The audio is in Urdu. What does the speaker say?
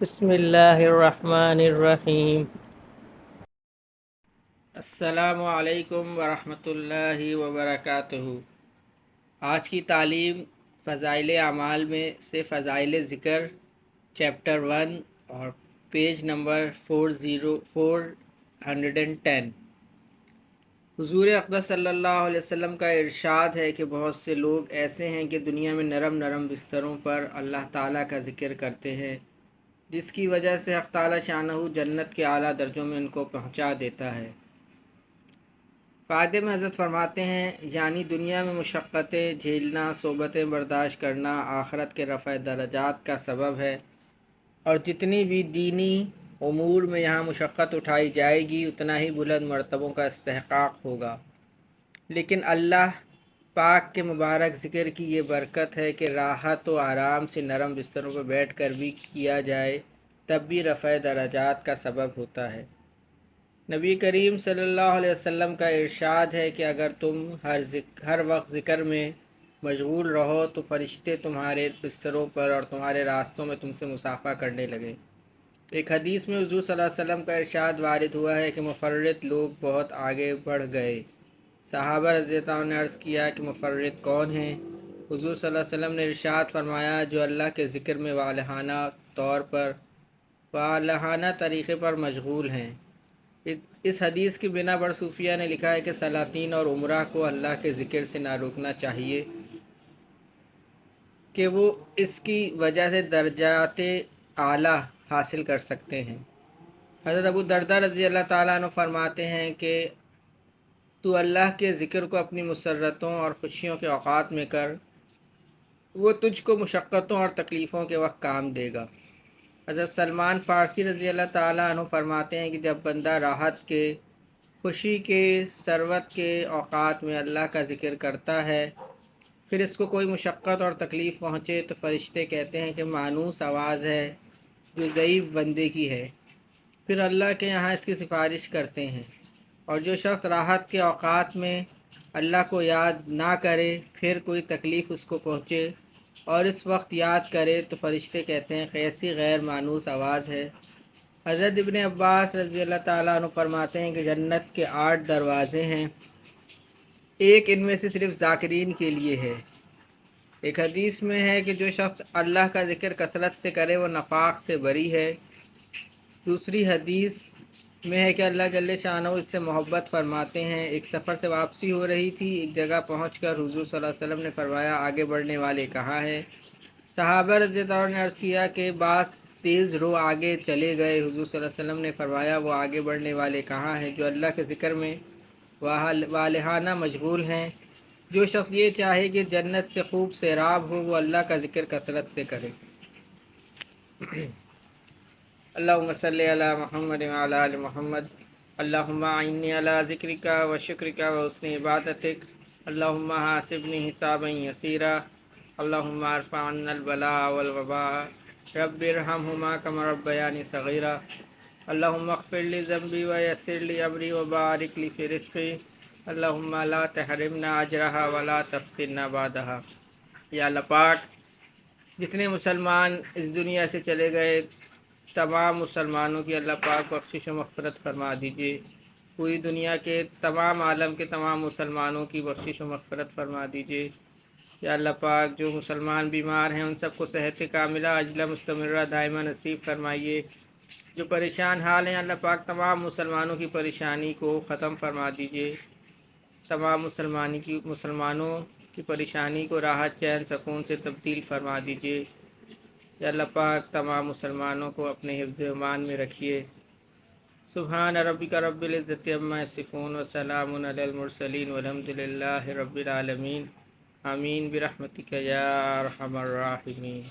بسم اللہ الرحمن الرحیم۔ السلام علیکم ورحمۃ اللہ وبرکاتہ۔ آج کی تعلیم فضائل اعمال میں سے فضائل ذکر چیپٹر 1 اور پیج نمبر 410۔ حضور اقدس صلی اللہ علیہ وسلم کا ارشاد ہے کہ بہت سے لوگ ایسے ہیں کہ دنیا میں نرم نرم بستروں پر اللہ تعالیٰ کا ذکر کرتے ہیں، جس کی وجہ سے حق تعالیٰ شانہ جنت کے اعلیٰ درجوں میں ان کو پہنچا دیتا ہے۔ فائدے میں حضرت فرماتے ہیں، یعنی دنیا میں مشقتیں جھیلنا، صعوبتیں برداشت کرنا آخرت کے رفع درجات کا سبب ہے، اور جتنی بھی دینی امور میں یہاں مشقت اٹھائی جائے گی اتنا ہی بلند مرتبوں کا استحقاق ہوگا۔ لیکن اللہ پاک کے مبارک ذکر کی یہ برکت ہے کہ راحت و آرام سے نرم بستروں پر بیٹھ کر بھی کیا جائے تب بھی رفع درجات کا سبب ہوتا ہے۔ نبی کریم صلی اللہ علیہ وسلم کا ارشاد ہے کہ اگر تم ہر وقت ذکر میں مشغول رہو تو فرشتے تمہارے بستروں پر اور تمہارے راستوں میں تم سے مصافحہ کرنے لگے۔ ایک حدیث میں حضور صلی اللہ علیہ وسلم کا ارشاد وارد ہوا ہے کہ مفرط لوگ بہت آگے بڑھ گئے۔ صحابہ رضی اللہ عنہ نے عرض کیا کہ مفرط کون ہیں؟ حضور صلی اللہ علیہ وسلم نے ارشاد فرمایا، جو اللہ کے ذکر میں والہانہ طریقے پر مشغول ہیں۔ اس حدیث کی بنا پر صوفیہ نے لکھا ہے کہ سلاطین اور عمرہ کو اللہ کے ذکر سے نہ روکنا چاہیے کہ وہ اس کی وجہ سے درجات اعلیٰ حاصل کر سکتے ہیں۔ حضرت ابو درداء رضی اللہ تعالیٰ عنہ فرماتے ہیں کہ تو اللہ کے ذکر کو اپنی مسرتوں اور خوشیوں کے اوقات میں کر، وہ تجھ کو مشقتوں اور تکلیفوں کے وقت کام دے گا۔ حضرت سلمان فارسی رضی اللہ تعالیٰ عنہ فرماتے ہیں کہ جب بندہ راحت کے، خوشی کے، ثروت کے اوقات میں اللہ کا ذکر کرتا ہے، پھر اس کو کوئی مشقت اور تکلیف پہنچے تو فرشتے کہتے ہیں کہ مانوس آواز ہے جو ضعیف بندے کی ہے، پھر اللہ کے یہاں اس کی سفارش کرتے ہیں۔ اور جو شخص راحت کے اوقات میں اللہ کو یاد نہ کرے، پھر کوئی تکلیف اس کو پہنچے اور اس وقت یاد کرے تو فرشتے کہتے ہیں کہ ایسی غیر مانوس آواز ہے۔ حضرت ابن عباس رضی اللہ تعالیٰ عنہ فرماتے ہیں کہ جنت کے 8 دروازے ہیں، ایک ان میں سے صرف ذاکرین کے لیے ہے۔ ایک حدیث میں ہے کہ جو شخص اللہ کا ذکر کثرت سے کرے وہ نفاق سے بری ہے۔ دوسری حدیث میں ہے کہ اللہ جل شانہ اس سے محبت فرماتے ہیں۔ ایک سفر سے واپسی ہو رہی تھی، ایک جگہ پہنچ کر حضور صلی اللہ علیہ وسلم نے فرمایا، آگے بڑھنے والے کہاں ہیں؟ صحابہ رضی اللہ عنہ نے عرض کیا کہ بعض تیز رو آگے چلے گئے۔ حضور صلی اللہ علیہ وسلم نے فرمایا، وہ آگے بڑھنے والے کہاں ہیں جو اللہ کے ذکر میں والہانہ مشغول ہیں؟ جو شخص یہ چاہے کہ جنت سے خوب سیراب ہو وہ اللہ کا ذکر کثرت سے کرے۔ اللہم صلی علی محمد وعلی آل محمد، اللہم اعنی علی ذکرک و شکرک و حسن عبادتک، اللہم حاسبنی حسابا یسیرا، اللہم ارفع عنا البلاء والوباء، رب ارحمہما کما ربیانی صغیرا، اللہم اغفر لی ذنبی ویسر لی امری وبارک لی فی رزقی، اللہم لا تحرمنا اجرہا ولا تفتنا بعدہا۔ یا اللہ پاک، جتنے مسلمان اس دنیا سے چلے گئے تمام مسلمانوں کی اللہ پاک بخشش و مغفرت فرما دیجیے۔ پوری دنیا کے تمام عالم کے تمام مسلمانوں کی بخشش و مغفرت فرما دیجیے۔ یا اللہ پاک، جو مسلمان بیمار ہیں ان سب کو صحت کاملہ عاجلہ مستمرہ دائمہ نصیب فرمائیے۔ جو پریشان حال ہیں اللہ پاک تمام مسلمانوں کی پریشانی کو ختم فرما دیجیے۔ تمام مسلمانوں کی پریشانی کو راحت، چین، سکون سے تبدیل فرما دیجیے۔ یا اللہ پاک تمام مسلمانوں کو اپنے حفظ و امان میں رکھیے۔ سبحان ربک رب العزت عما یصفون وسلام علی المرسلین والحمد للہ رب العالمین، آمین برحمتک یا ارحم الراحمین۔